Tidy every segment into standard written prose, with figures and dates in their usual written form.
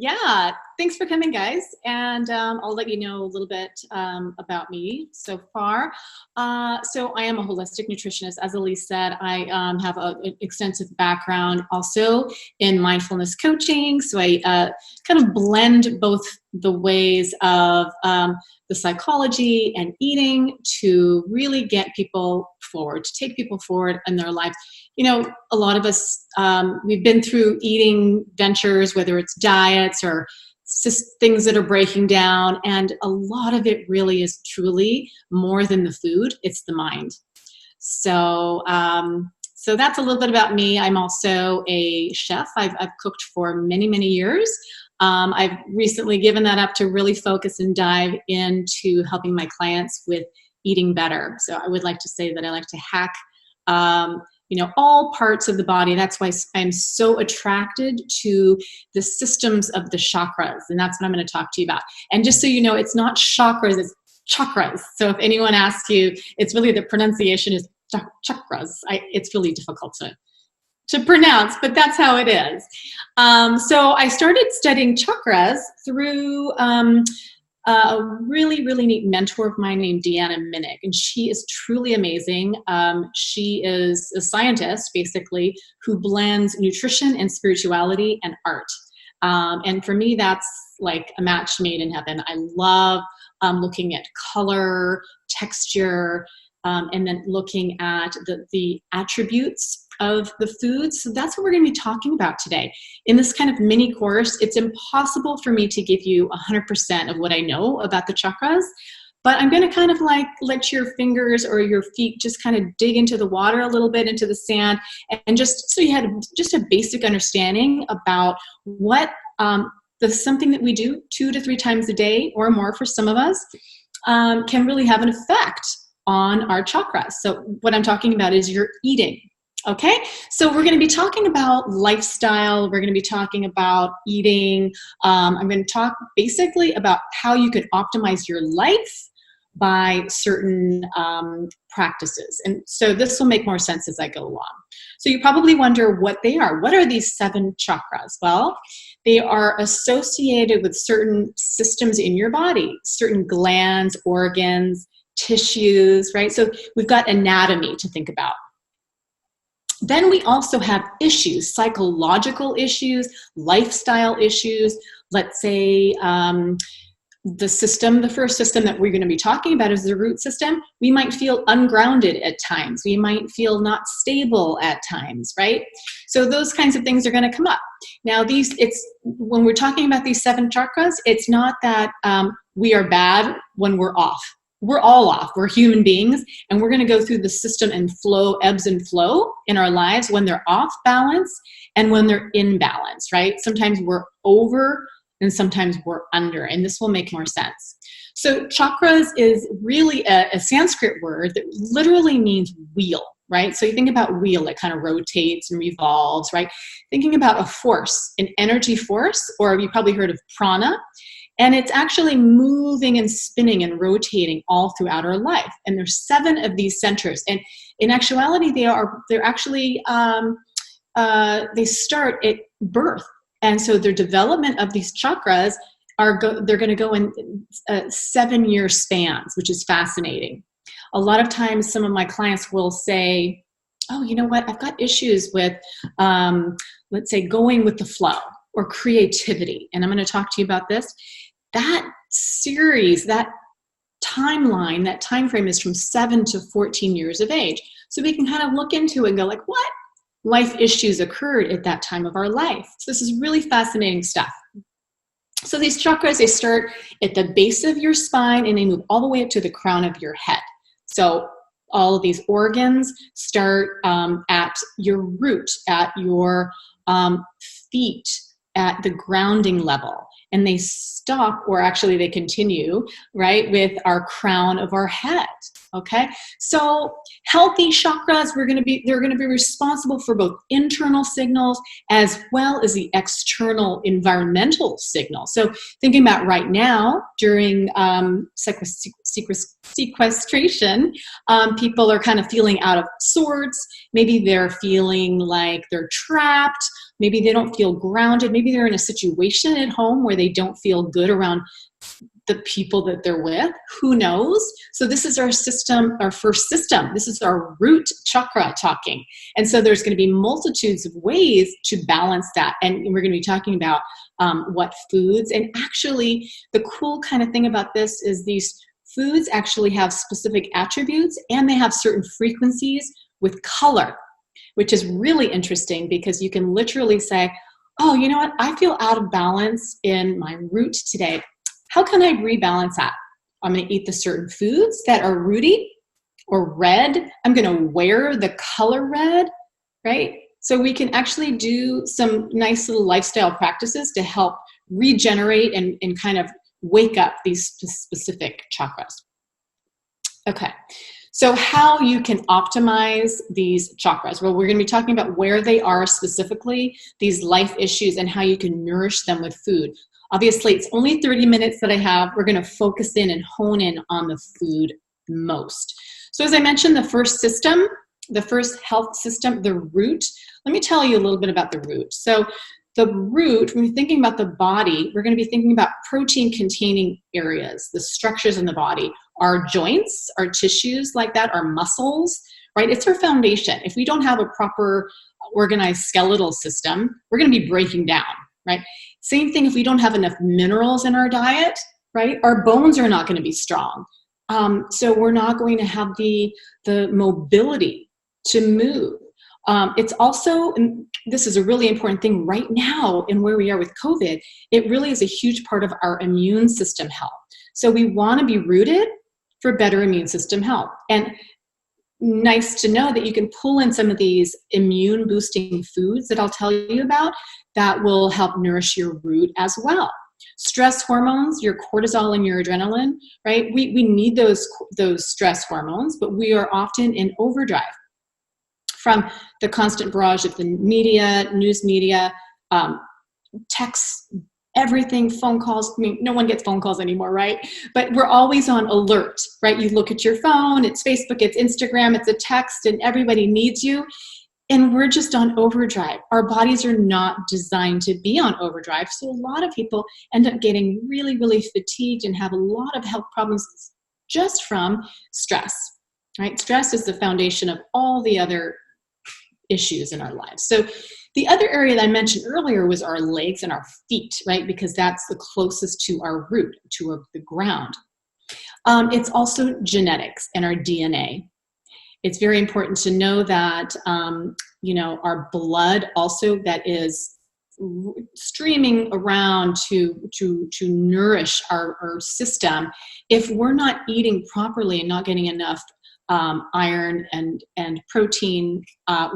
Yeah, thanks for coming, guys. And I'll let you know a little bit about me so far. So I am a holistic nutritionist. As Elise said, I have an extensive background also in mindfulness coaching. So I kind of blend both the ways of the psychology and eating to really get people forward, to take people forward in their lives. You know, a lot of us, we've been through eating ventures, whether it's diets or things that are breaking down. And a lot of it really is truly more than the food, it's the mind. So, so that's a little bit about me. I'm also a chef. I've cooked for many, many years. I've recently given that up to really focus and dive into helping my clients with eating better. So I would like to say that I like to hack all parts of the body. That's why I'm so attracted to the systems of the chakras. And that's what I'm going to talk to you about. And just so you know, it's not chakras, it's chakras. So if anyone asks you, it's really the pronunciation is chakras. It's really difficult to pronounce, but that's how it is. So I started studying chakras through a really, really neat mentor of mine named Deanna Minnick, and she is truly amazing. She is a scientist, basically, who blends nutrition and spirituality and art. And for me, that's like a match made in heaven. I love looking at color, texture, and then looking at the attributes of the food. So that's what we're going to be talking about today. In this kind of mini course, it's impossible for me to give you 100% of what I know about the chakras, but I'm going to kind of like let your fingers or your feet just kind of dig into the water a little bit, into the sand, and just so you had just a basic understanding about what something that we do 2 to 3 times a day or more for some of us can really have an effect on our chakras. So what I'm talking about is your eating. Okay, so we're going to be talking about lifestyle. We're going to be talking about eating. I'm going to talk basically about how you could optimize your life by certain practices. And so this will make more sense as I go along. So you probably wonder what they are. What are these 7 chakras? Well, they are associated with certain systems in your body, certain glands, organs, tissues, right? So we've got anatomy to think about. Then we also have issues, psychological issues, lifestyle issues. Let's say the first system that we're going to be talking about is the root system. We might feel ungrounded at times. We might feel not stable at times, right? So those kinds of things are going to come up. Now, when we're talking about these 7 chakras, it's not that we are bad when we're off. We're all off. We're human beings, and we're going to go through the system and flow, ebbs and flow in our lives when they're off balance and when they're in balance, right? Sometimes we're over and sometimes we're under, and this will make more sense. So chakras is really a Sanskrit word that literally means wheel, right? So you think about wheel, it kind of rotates and revolves, right? Thinking about a force, an energy force, or you probably heard of prana. And it's actually moving and spinning and rotating all throughout our life. And there's 7 of these centers. And in actuality, they're actually, they start at birth. And so their development of these chakras they're going to go in 7-year spans, which is fascinating. A lot of times, some of my clients will say, oh, you know what? I've got issues with, let's say, going with the flow or creativity. And I'm going to talk to you about this. That series, that timeline, that time frame is from 7 to 14 years of age. So we can kind of look into it and go like, what life issues occurred at that time of our life? So this is really fascinating stuff. So these chakras, they start at the base of your spine and they move all the way up to the crown of your head. So all of these organs start at your root, at your feet, at the grounding level. And they stop, or actually they continue, right, with our crown of our head, Okay, so healthy chakras, they're going to be responsible for both internal signals as well as the external environmental signals. So thinking about right now during sequestration, people are kind of feeling out of sorts. Maybe they're feeling like they're trapped. Maybe they don't feel grounded. Maybe they're in a situation at home where they don't feel good around the people that they're with. Who knows? So this is our system, our first system. This is our root chakra talking. And so there's going to be multitudes of ways to balance that. And we're going to be talking about what foods. And actually, the cool kind of thing about this is these foods actually have specific attributes and they have certain frequencies with color, which is really interesting because you can literally say, oh, you know what? I feel out of balance in my root today. How can I rebalance that? I'm going to eat the certain foods that are rooty or red. I'm going to wear the color red, right? So we can actually do some nice little lifestyle practices to help regenerate and kind of wake up these specific chakras. Okay, so how you can optimize these chakras. Well, we're going to be talking about where they are specifically, these life issues, and how you can nourish them with food. Obviously, it's only 30 minutes that I have. We're going to focus in and hone in on the food most. So as I mentioned, the first system, the first health system, the root. Let me tell you a little bit about the root. So the root, when you're thinking about the body, we're going to be thinking about protein-containing areas, the structures in the body, our joints, our tissues like that, our muscles, right? It's our foundation. If we don't have a proper organized skeletal system, we're going to be breaking down, right? Same thing if we don't have enough minerals in our diet, right? Our bones are not going to be strong. So we're not going to have the mobility to move. It's also, and this is a really important thing right now in where we are with COVID, it really is a huge part of our immune system health. So we want to be rooted for better immune system health. And nice to know that you can pull in some of these immune boosting foods that I'll tell you about that will help nourish your root as well. Stress hormones, your cortisol and your adrenaline, right? We need those stress hormones, but we are often in overdrive from the constant barrage of the media, news media, texts, everything, phone calls. I mean, no one gets phone calls anymore, right? But we're always on alert, right? You look at your phone, it's Facebook, it's Instagram, it's a text, and everybody needs you. And we're just on overdrive. Our bodies are not designed to be on overdrive. So a lot of people end up getting really, really fatigued and have a lot of health problems just from stress, right? Stress is the foundation of all the other issues in our lives. So the other area that I mentioned earlier was our legs and our feet, right? Because that's the closest to our root, to the ground. It's also genetics and our DNA. It's very important to know that, our blood also that is streaming around to nourish our system. If we're not eating properly and not getting enough iron and protein,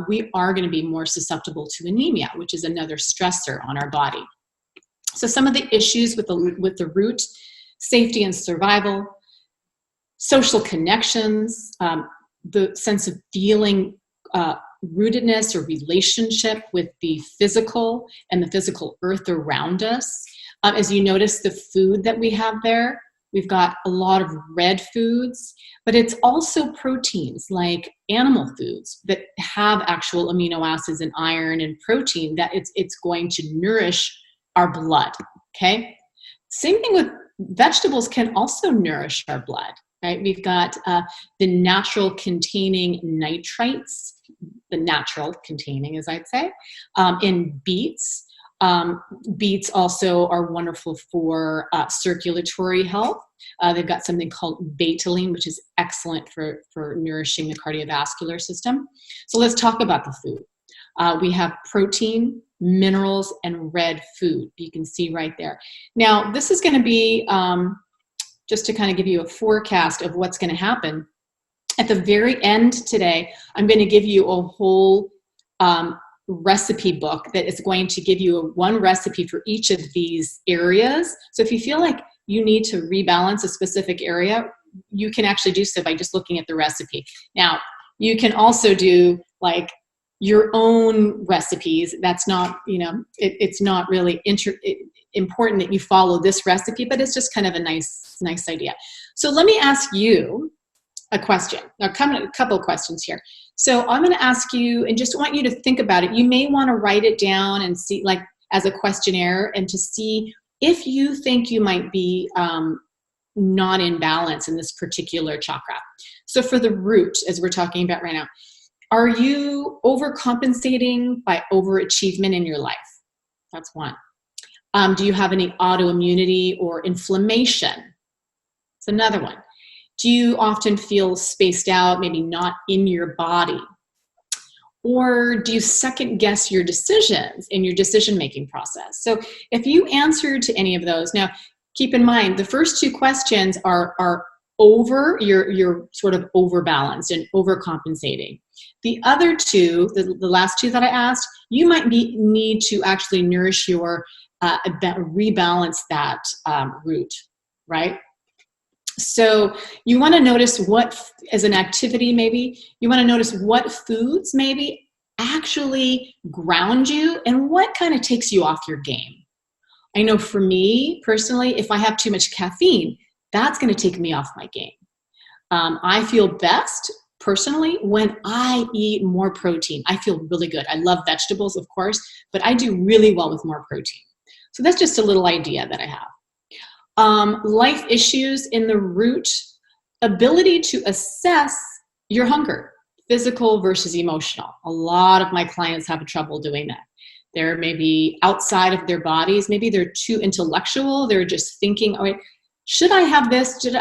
we are going to be more susceptible to anemia, which is another stressor on our body. So some of the issues with the root: safety and survival, social connections, the sense of feeling rootedness or relationship with the physical and the physical earth around us. As you notice, the food that we have there, we've got a lot of red foods, but it's also proteins like animal foods that have actual amino acids and iron and protein that it's going to nourish our blood, okay? Same thing with vegetables can also nourish our blood, right? We've got the natural containing nitrites, the natural containing, as I'd say, in beets. Beets also are wonderful for circulatory health. They've got something called betalain, which is excellent for nourishing the cardiovascular system. So let's talk about the food. We have protein, minerals, and red food. You can see right there. Now, this is going to be, just to kind of give you a forecast of what's going to happen. At the very end today, I'm going to give you a whole recipe book that is going to give you one recipe for each of these areas. So if you feel like you need to rebalance a specific area, you can actually do so by just looking at the recipe. Now, you can also do like your own recipes. That's not, it's not really important that you follow this recipe, but it's just kind of a nice idea. So let me ask you a question. Now, a couple of questions here. So I'm going to ask you, and just want you to think about it. You may want to write it down and see, like, as a questionnaire, and to see if you think you might be not in balance in this particular chakra. So for the root, as we're talking about right now, are you overcompensating by overachievement in your life? That's one. Do you have any autoimmunity or inflammation? That's another one. Do you often feel spaced out, maybe not in your body? Or do you second guess your decisions in your decision-making process? So if you answer to any of those, now keep in mind, the first two questions are over, you're sort of overbalanced and overcompensating. The other two, the last two that I asked, you might need to actually nourish your, rebalance that root, right? So you want to notice what, as an activity maybe, you want to notice what foods maybe actually ground you and what kind of takes you off your game. I know for me personally, if I have too much caffeine, that's going to take me off my game. I feel best personally when I eat more protein. I feel really good. I love vegetables, of course, but I do really well with more protein. So that's just a little idea that I have. Life issues in the root, ability to assess your hunger, physical versus emotional. A lot of my clients have trouble doing that. They're maybe outside of their bodies. Maybe they're too intellectual. They're just thinking, all right, should I have this? Should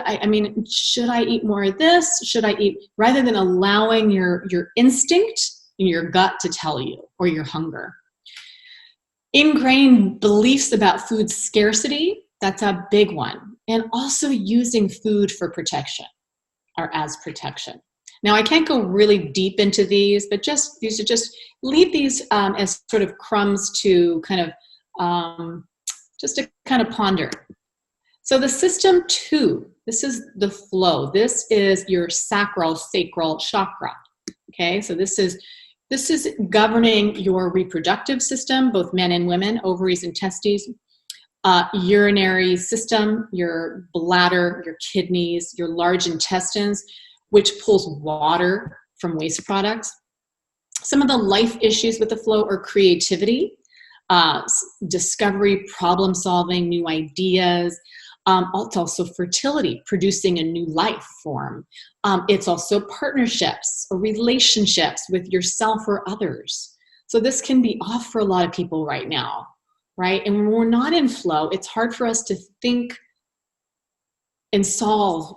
I eat more of this? Should I eat, rather than allowing your instinct and your gut to tell you, or your hunger. Ingrained beliefs about food scarcity, that's a big one. And also using food for protection, or as protection. Now, I can't go really deep into these, but these are just, leave these as sort of crumbs to kind of, just to kind of ponder. So the system 2, this is the flow. This is your sacral chakra. Okay, so this is governing your reproductive system, both men and women, ovaries and testes, urinary system, your bladder, your kidneys, your large intestines, which pulls water from waste products. Some of the life issues with the flow are creativity, discovery, problem solving, new ideas. It's also fertility, producing a new life form. It's also partnerships or relationships with yourself or others. So this can be off for a lot of people right now, right? And when we're not in flow, it's hard for us to think and solve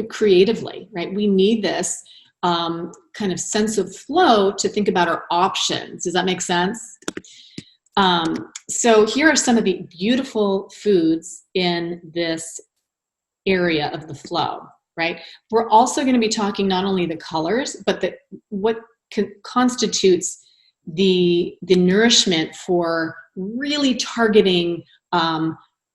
creatively, right? We need this kind of sense of flow to think about our options. Does that make sense? So here are some of the beautiful foods in this area of the flow, right? We're also going to be talking not only the colors, but what constitutes the nourishment for really targeting,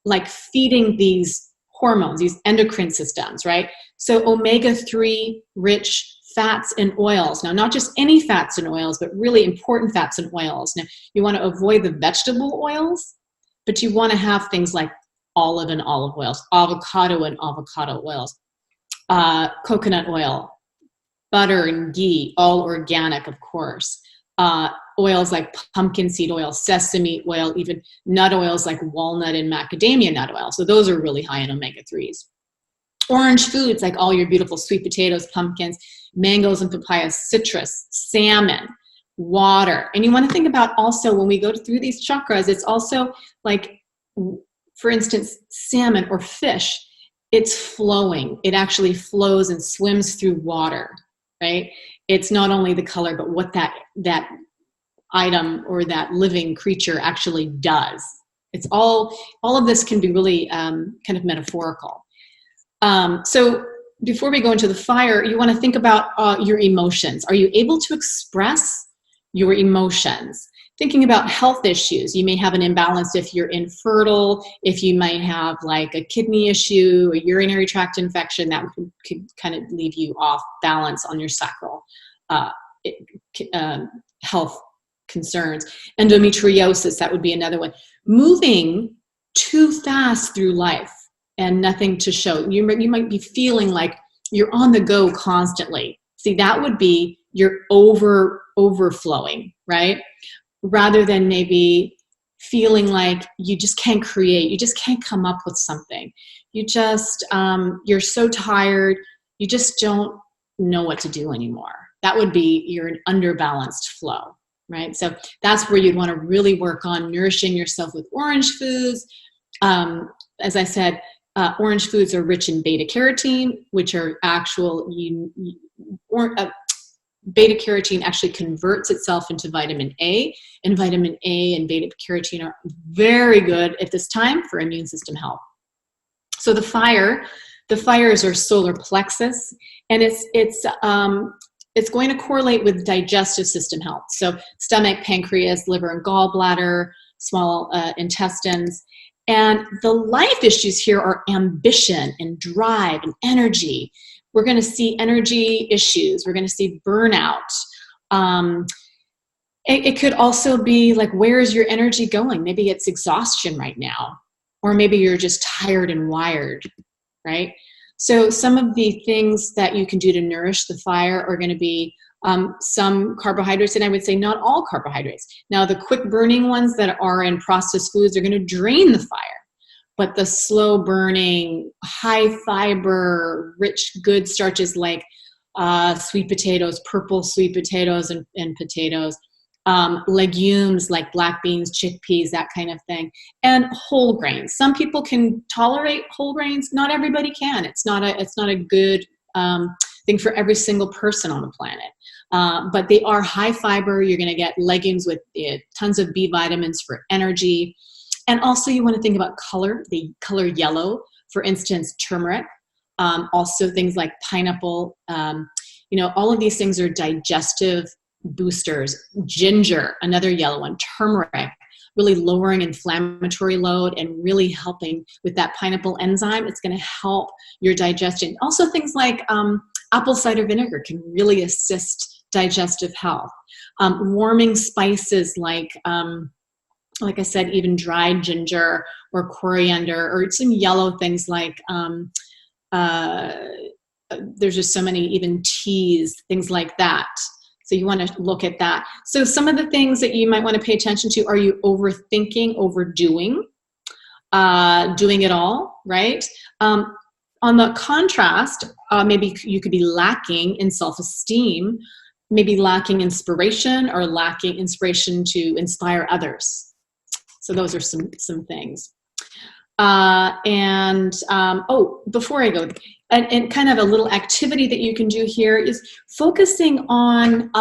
like feeding these hormones, these endocrine systems, right? So omega-3 rich fats and oils. Now, not just any fats and oils, but really important fats and oils. Now, you want to avoid the vegetable oils, but you want to have things like olive and olive oils, avocado and avocado oils, coconut oil, butter and ghee, all organic, of course. Oils like pumpkin seed oil, sesame oil, even nut oils like walnut and macadamia nut oil. So those are really high in omega-3s. Orange foods like all your beautiful sweet potatoes, pumpkins, mangoes and papayas, citrus, salmon, water. And you want to think about also when we go through these chakras, it's also like, for instance, salmon or fish, it's flowing. It actually flows and swims through water, right? It's not only the color, but what that item or that living creature actually does. It's all of this can be really kind of metaphorical. So before we go into the fire, you want to think about your emotions. Are you able to express your emotions? thinking about health issues, you may have an imbalance if you're infertile, if you might have like a kidney issue, a urinary tract infection that could kind of leave you off balance on your sacral uh, health concerns. Endometriosis, that would be another one. Moving too fast through life and nothing to show. You might be feeling like you're on the go constantly. See, that would be you're overflowing, right? Rather than maybe feeling like you just can't create, you just can't come up with something. You just, you're so tired, you just don't know what to do anymore. That would be you're an underbalanced flow, right? So that's where you'd want to really work on nourishing yourself with orange foods. As I said, orange foods are rich in beta carotene, which are actual, beta carotene actually converts itself into vitamin A, and vitamin A and beta carotene are very good at this time for immune system health. So the fires are solar plexus, and it's going to correlate with digestive system health. So stomach, pancreas, liver, and gallbladder, small intestines. And the life issues here are ambition and drive and energy. We're going to see energy issues. We're going to see burnout. It could also be like, where is your energy going? Maybe it's exhaustion right now, or maybe you're just tired and wired, right? So some of the things that you can do to nourish the fire are going to be some carbohydrates, and I would say not all carbohydrates. Now, the quick burning ones that are in processed foods are going to drain the fire. But the slow burning, high fiber, rich, good starches like sweet potatoes, purple sweet potatoes and potatoes, legumes like black beans, chickpeas, that kind of thing, and whole grains. Some people can tolerate whole grains. Not everybody can. It's not a good thing for every single person on the planet. But they are high fiber. You're going to get legumes with tons of B vitamins for energy. And also you want to think about color, the color yellow, for instance, turmeric, also things like pineapple, all of these things are digestive boosters. Ginger, another yellow one, turmeric, really lowering inflammatory load and really helping with that pineapple enzyme. It's going to help your digestion. Also things like apple cider vinegar can really assist digestive health. Warming spices like I said, even dried ginger or coriander, or some yellow things like, there's just so many, even teas, things like that. So you want to look at that. So some of the things that you might want to pay attention to, are you overthinking, overdoing, doing it all, right? On the contrast, maybe you could be lacking in self-esteem, maybe lacking inspiration, or lacking inspiration to inspire others. So those are some things. Before I go, and kind of a little activity that you can do here is focusing on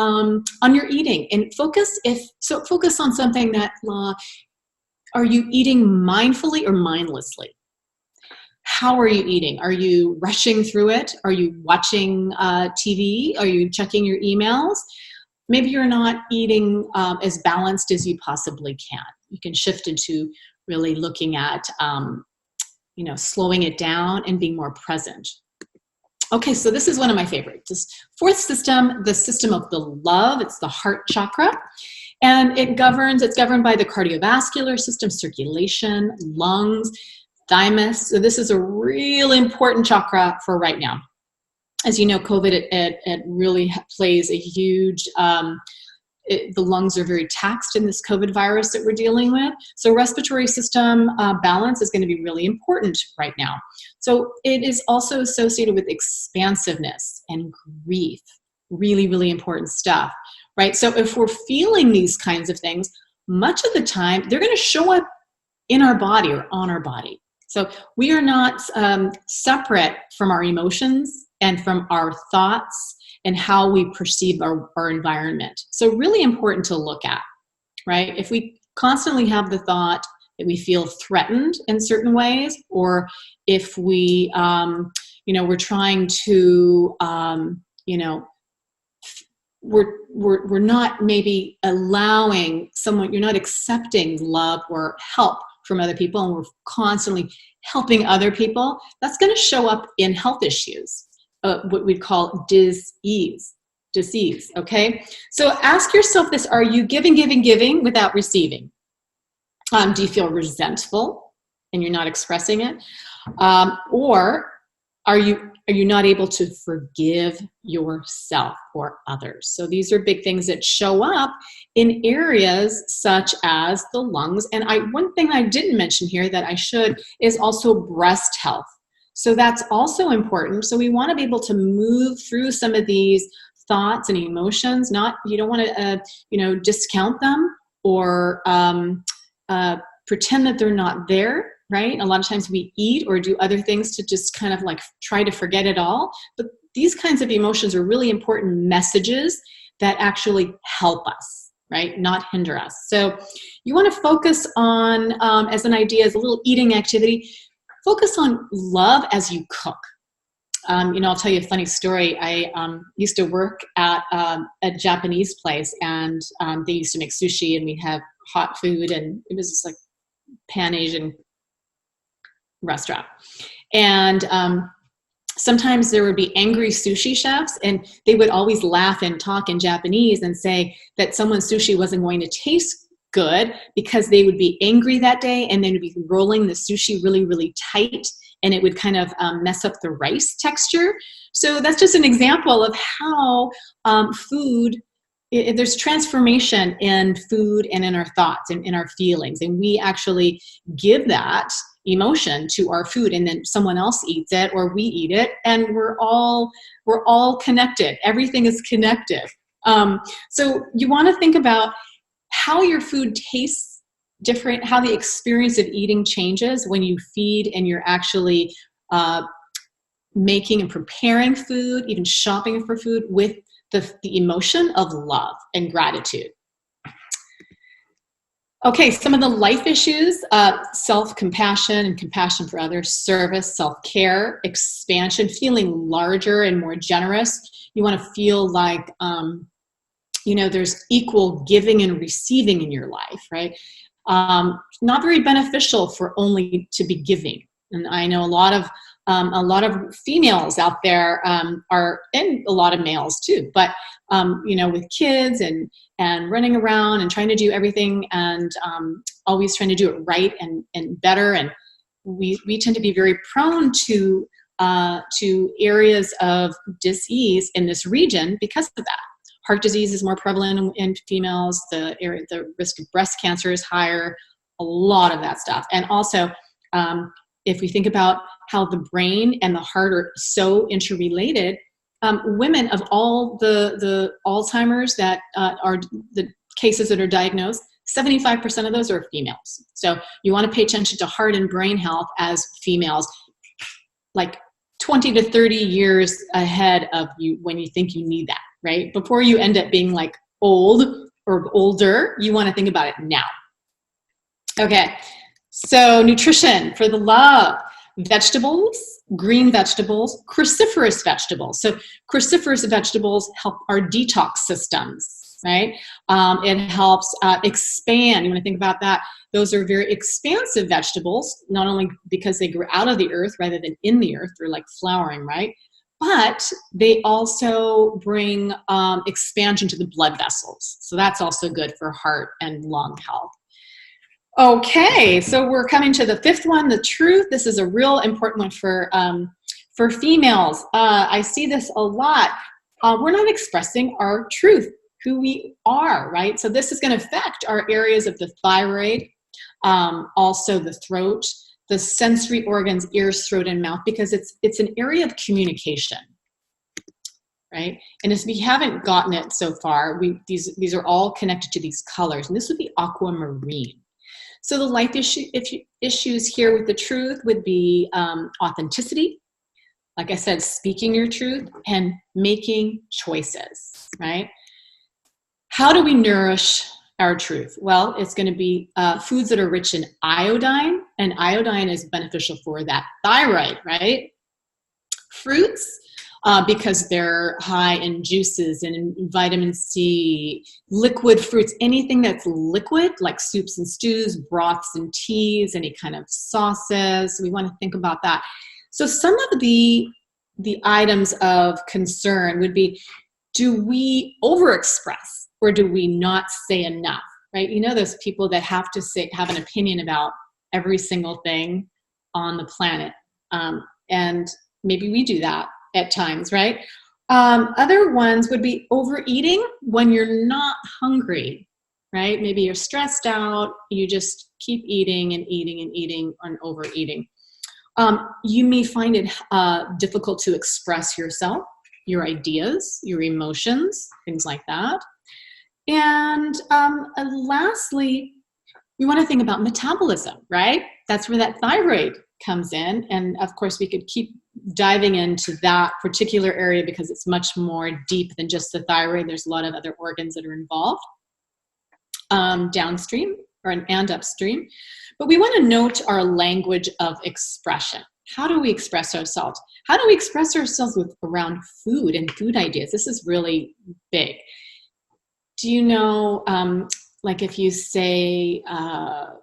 your eating, and focus on something that, are you eating mindfully or mindlessly? How are you eating? Are you rushing through it? Are you watching TV? Are you checking your emails? Maybe you're not eating as balanced as you possibly can. You can shift into really looking at, slowing it down and being more present. Okay, so this is one of my favorites. This fourth system, the system of the love. It's the heart chakra. And it's governed by the cardiovascular system, circulation, lungs, thymus. So this is a really important chakra for right now. As you know, COVID, it really plays a huge, the lungs are very taxed in this COVID virus that we're dealing with. So respiratory system balance is going to be really important right now. So it is also associated with expansiveness and grief. Really, really important stuff, right? So if we're feeling these kinds of things, much of the time, they're going to show up in our body or on our body. So we are not separate from our emotions and from our thoughts and how we perceive our environment. So really important to look at, right? If we constantly have the thought that we feel threatened in certain ways, or if we, we're trying to, we're not maybe allowing someone, you're not accepting love or help from other people, and we're constantly helping other people, that's going to show up in health issues, what we'd call disease, okay? So ask yourself this: are you giving without receiving? Do you feel resentful and you're not expressing it? Or are you not able to forgive yourself or others? So these are big things that show up in areas such as the lungs. And one thing I didn't mention here that I should is also breast health. So that's also important. So we want to be able to move through some of these thoughts and emotions. You don't want to, discount them or pretend that they're not there. Right? A lot of times we eat or do other things to just kind of like try to forget it all. But these kinds of emotions are really important messages that actually help us, right? Not hinder us. So you want to focus on, as an idea, as a little eating activity, focus on love as you cook. I'll tell you a funny story. I used to work at a Japanese place, and they used to make sushi, and we'd have hot food, and it was just like Pan Asian restaurant. And sometimes there would be angry sushi chefs, and they would always laugh and talk in Japanese and say that someone's sushi wasn't going to taste good because they would be angry that day, and they would be rolling the sushi really, really tight, and it would kind of mess up the rice texture. So that's just an example of how there's transformation in food and in our thoughts and in our feelings, and we actually give that emotion to our food, and then someone else eats it or we eat it, and we're all connected. Everything is connected. So you want to think about how your food tastes different, how the experience of eating changes when you feed and you're actually making and preparing food, even shopping for food with the emotion of love and gratitude. Okay, some of the life issues: self-compassion and compassion for others, service, self-care, expansion, feeling larger and more generous. You want to feel like, there's equal giving and receiving in your life, right? Not very beneficial for only to be giving. And I know a lot of females out there are, and a lot of males too, but with kids and running around and trying to do everything and always trying to do it right and better, and we tend to be very prone to areas of disease in this region because of that. Heart disease is more prevalent in females. The risk of breast cancer is higher. A lot of that stuff, and also if we think about how the brain and the heart are so interrelated, women of all the Alzheimer's that are the cases that are diagnosed, 75% of those are females. So you want to pay attention to heart and brain health as females, like 20 to 30 years ahead of you when you think you need that, right? Before you end up being like old or older, you want to think about it now. Okay, so nutrition for the love. Vegetables, green vegetables, cruciferous vegetables. So cruciferous vegetables help our detox systems, right? It helps expand. You want to think about that. Those are very expansive vegetables, not only because they grew out of the earth rather than in the earth, they're like flowering, right? But they also bring expansion to the blood vessels. So that's also good for heart and lung health. Okay, so we're coming to the fifth one, the truth. This is a real important one for females. I see this a lot. We're not expressing our truth, who we are, right? So this is going to affect our areas of the thyroid, also the throat, the sensory organs, ears, throat, and mouth, because it's an area of communication, right? And if we haven't gotten it so far, these are all connected to these colors, and this would be aquamarine. So the life issues here with the truth would be authenticity, like I said, speaking your truth and making choices, right? How do we nourish our truth? Well, it's going to be foods that are rich in iodine, and iodine is beneficial for that thyroid, right? Fruits, because they're high in juices and in vitamin C, liquid fruits, anything that's liquid, like soups and stews, broths and teas, any kind of sauces. We want to think about that. So some of the items of concern would be, do we overexpress or do we not say enough, right? You know, those people that have to have an opinion about every single thing on the planet. And maybe we do that at times, right? Other ones would be overeating when you're not hungry, right? Maybe you're stressed out, you just keep eating and eating and eating and overeating. You may find it difficult to express yourself, your ideas, your emotions, things like that. And lastly, we want to think about metabolism, right? That's where that thyroid comes in. And of course, we could keep diving into that particular area because it's much more deep than just the thyroid. There's a lot of other organs that are involved downstream and upstream. But we want to note our language of expression. How do we express ourselves? How do we express ourselves around food and food ideas? This is really big. Do you know, like if you say, I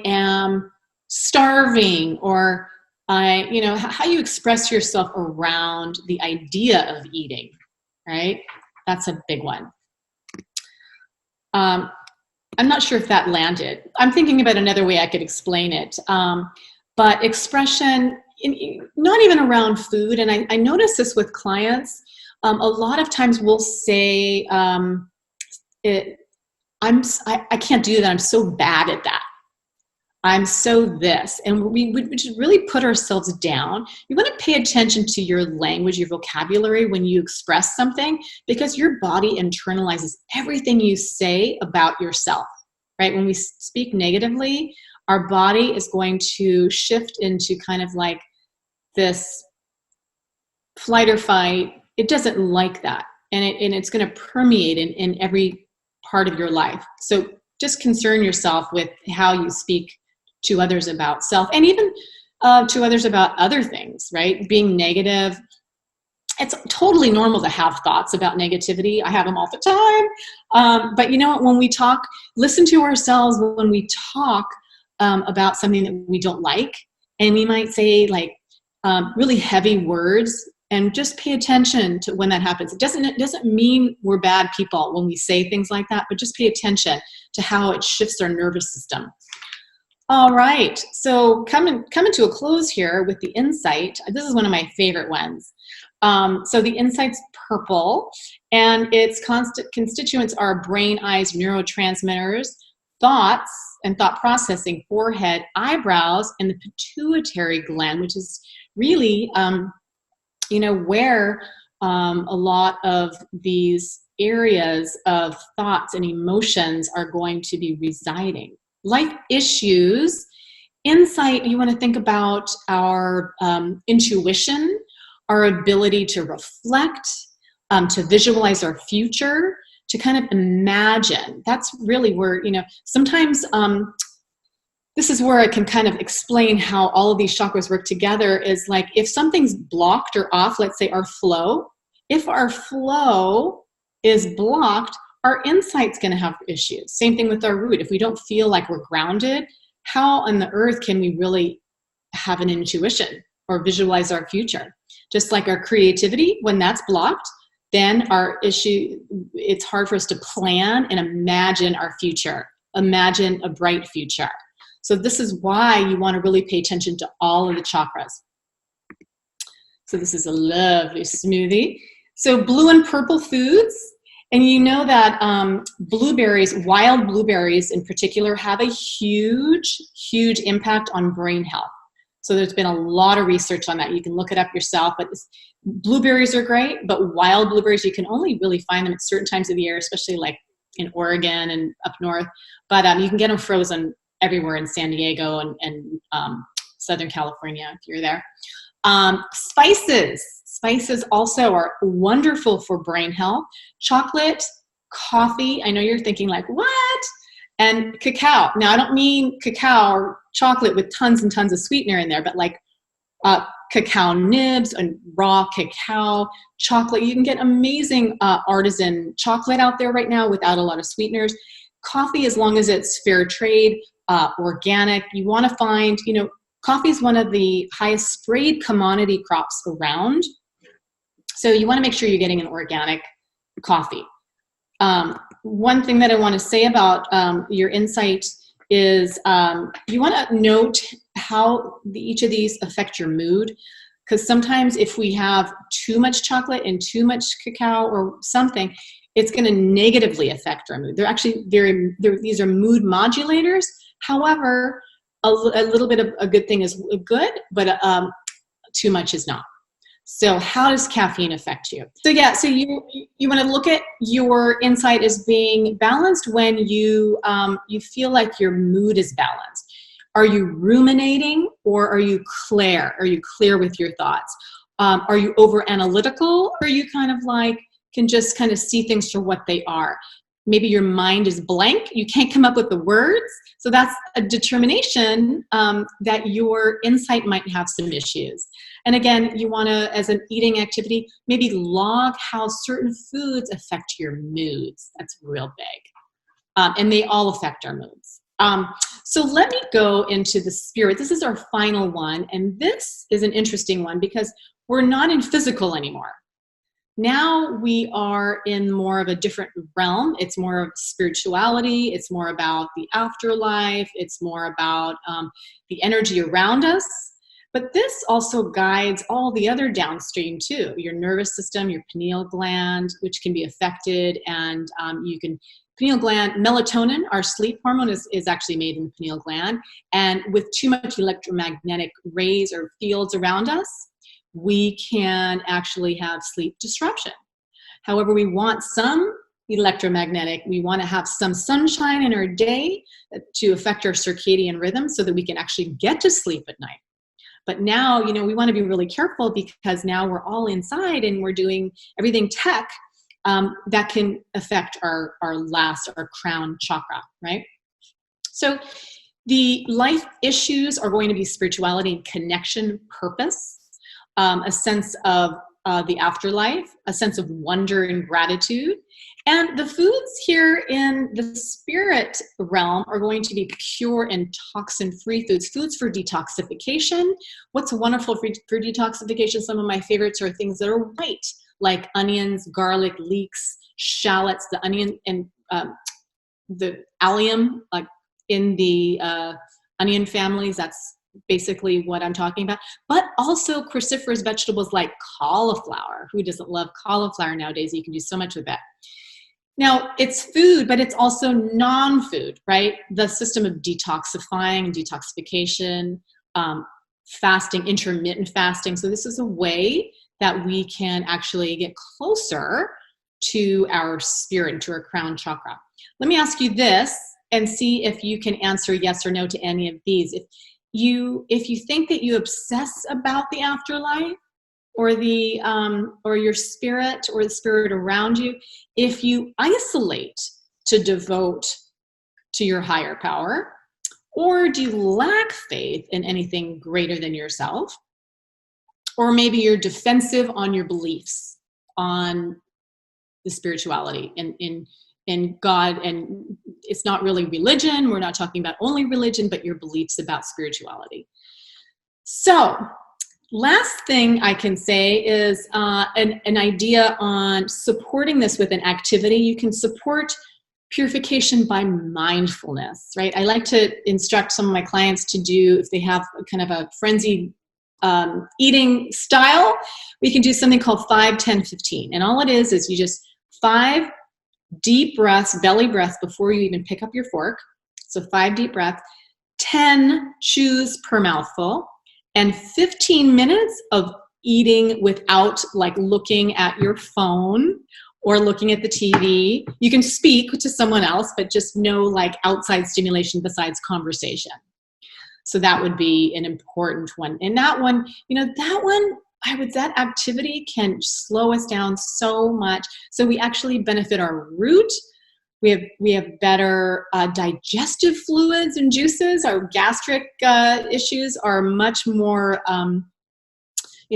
am starving, or how you express yourself around the idea of eating, right? That's a big one. I'm not sure if that landed. I'm thinking about another way I could explain it. But expression, not even around food, and I notice this with clients, a lot of times we'll say, I can't do that, I'm so bad at that. I'm so this, and we should really put ourselves down. You want to pay attention to your language, your vocabulary when you express something, because your body internalizes everything you say about yourself, right? When we speak negatively, our body is going to shift into kind of like this flight or fight. It doesn't like that, and it's going to permeate in every part of your life. So just concern yourself with how you speak to others about self, and even to others about other things, right? Being negative. It's totally normal to have thoughts about negativity. I have them all the time. But you know what, when we talk, listen to ourselves when we talk about something that we don't like, and we might say like really heavy words, and just pay attention to when that happens. It doesn't mean we're bad people when we say things like that, but just pay attention to how it shifts our nervous system. All right, so coming to a close here with the insight. This is one of my favorite ones. So the insight's purple, and its constituents are brain, eyes, neurotransmitters, thoughts and thought processing, forehead, eyebrows, and the pituitary gland, which is really, where a lot of these areas of thoughts and emotions are going to be residing. Life issues, insight, you want to think about our intuition, our ability to reflect, to visualize our future, to kind of imagine. That's really where, sometimes this is where I can kind of explain how all of these chakras work together, is like if something's blocked or off, let's say our flow, if our flow is blocked, our insight's going to have issues. Same thing with our root. If we don't feel like we're grounded, how on the earth can we really have an intuition or visualize our future? Just like our creativity, when that's blocked, then it's hard for us to plan and imagine our future, imagine a bright future. So this is why you want to really pay attention to all of the chakras. So this is a lovely smoothie. So blue and purple foods. And you know that blueberries, wild blueberries in particular, have a huge, huge impact on brain health. So there's been a lot of research on that. You can look it up yourself. But blueberries are great, but wild blueberries, you can only really find them at certain times of the year, especially like in Oregon and up north. But you can get them frozen everywhere in San Diego and Southern California if you're there. Spices also are wonderful for brain health. Chocolate, coffee. I know you're thinking like, what? And cacao. Now, I don't mean cacao or chocolate with tons and tons of sweetener in there, but like cacao nibs and raw cacao, chocolate. You can get amazing artisan chocolate out there right now without a lot of sweeteners. Coffee, as long as it's fair trade, organic. You want to find, coffee is one of the highest sprayed commodity crops around. So you want to make sure you're getting an organic coffee. One thing that I want to say about your insight is you want to note how each of these affect your mood, because sometimes if we have too much chocolate and too much cacao or something, it's going to negatively affect our mood. They're actually these are mood modulators. However, a little bit of a good thing is good, but too much is not. So how does caffeine affect you? So you want to look at your insight as being balanced when you feel like your mood is balanced. Are you ruminating, or are you clear? Are you clear with your thoughts? Are you over analytical, or are you kind of like can just kind of see things for what they are? Maybe your mind is blank. You can't come up with the words. So that's a determination that your insight might have some issues. And again, you want to, as an eating activity, maybe log how certain foods affect your moods. That's real big. And they all affect our moods. So let me go into the spirit. This is our final one. And this is an interesting one because we're not in physical anymore. Now we are in more of a different realm. It's more of spirituality. It's more about the afterlife. It's more about the energy around us. But this also guides all the other downstream too. Your nervous system, your pineal gland, which can be affected. And pineal gland, melatonin, our sleep hormone is actually made in the pineal gland. And with too much electromagnetic rays or fields around us, we can actually have sleep disruption. However, we want some electromagnetic, we want to have some sunshine in our day to affect our circadian rhythm so that we can actually get to sleep at night. But now, we want to be really careful because now we're all inside and we're doing everything tech that can affect our crown chakra, right? So the life issues are going to be spirituality and connection, purpose, a sense of the afterlife, a sense of wonder and gratitude. And the foods here in the spirit realm are going to be pure and toxin-free foods for detoxification. What's wonderful for detoxification, some of my favorites are things that are white, like onions, garlic, leeks, shallots, the onion, and the allium, like in the onion families. That's basically what I'm talking about. But also cruciferous vegetables like cauliflower. Who doesn't love cauliflower nowadays? You can do so much with that. Now, it's food, but it's also non-food, right? The system of detoxifying and detoxification, fasting, intermittent fasting. So this is a way that we can actually get closer to our spirit, to our crown chakra. Let me ask you this and see if you can answer yes or no to any of these. If you think that you obsess about the afterlife, or your spirit, or the spirit around you, if you isolate to devote to your higher power, or do you lack faith in anything greater than yourself, or maybe you're defensive on your beliefs on the spirituality in God, and it's not really religion. We're not talking about only religion, but your beliefs about spirituality. So last thing I can say is an idea on supporting this with an activity. You can support purification by mindfulness, right? I like to instruct some of my clients to do, if they have kind of a frenzied eating style, we can do something called 5, 10, 15. And all it is you just 5 deep breaths, belly breaths before you even pick up your fork. So 5 deep breaths, 10 chews per mouthful, and 15 minutes of eating without like looking at your phone or looking at the TV. You can speak to someone else, but just no like outside stimulation besides conversation. So that would be an important one. And that one, that activity can slow us down so much. So we actually benefit our root. We have better digestive fluids and juices. Our gastric issues are much more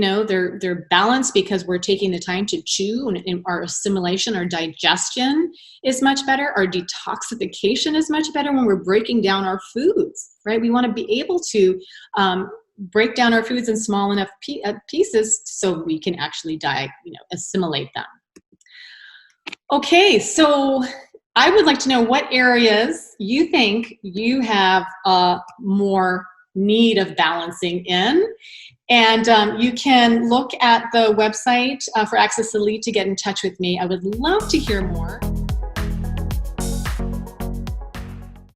they're balanced because we're taking the time to chew, and our assimilation, our digestion is much better. Our detoxification is much better when we're breaking down our foods, right? We want to be able to break down our foods in small enough pieces so we can actually assimilate them. Okay, so I would like to know what areas you think you have more need of balancing in. And you can look at the website for Access Elite to get in touch with me. I would love to hear more.